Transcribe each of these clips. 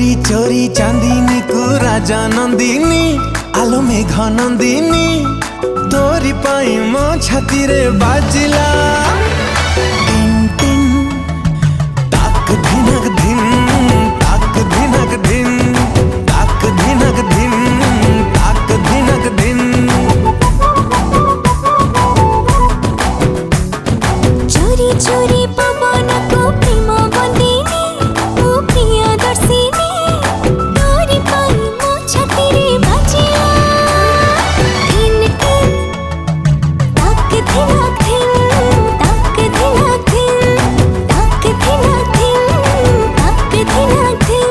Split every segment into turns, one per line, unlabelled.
चोरी चोरी चांदीनी को राजा नंदिनी आलो मेघ नंदिनी तोरी पाई मो छाती रे बाजिला टिन टिन ताक धिनक धिन ताक धिनक धिन ताक धिनक धिन ताक धिनक धिन।
चोरी चोरी पवन को प्रेम बंदिनी ओ प्रिय दर्शिनी तोरी पाई मो छाती रे बाजिला टिन टिन ताक धिनक धिन ताक धिनक धिन ताक धिनक धिन ताक धिनक धिन।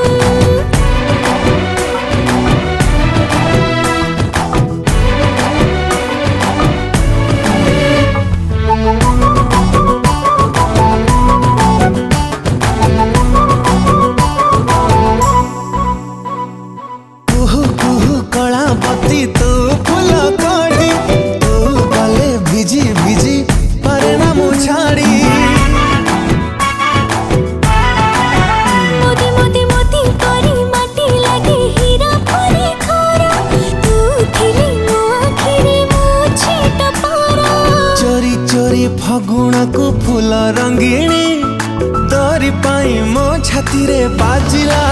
कला बत्ती तू फूल कढ़ी तू गले भिजी भिजी परे ना मुछाड़ी
मोदी मोदी मोदी करी माटी लागे हीरा परे खारा तू थिली मो आखिरे मो छीट पारा।
चोरी चोरी फगुण को फूल रंगीणी तोरी पाई मो छाती रे बाजिला।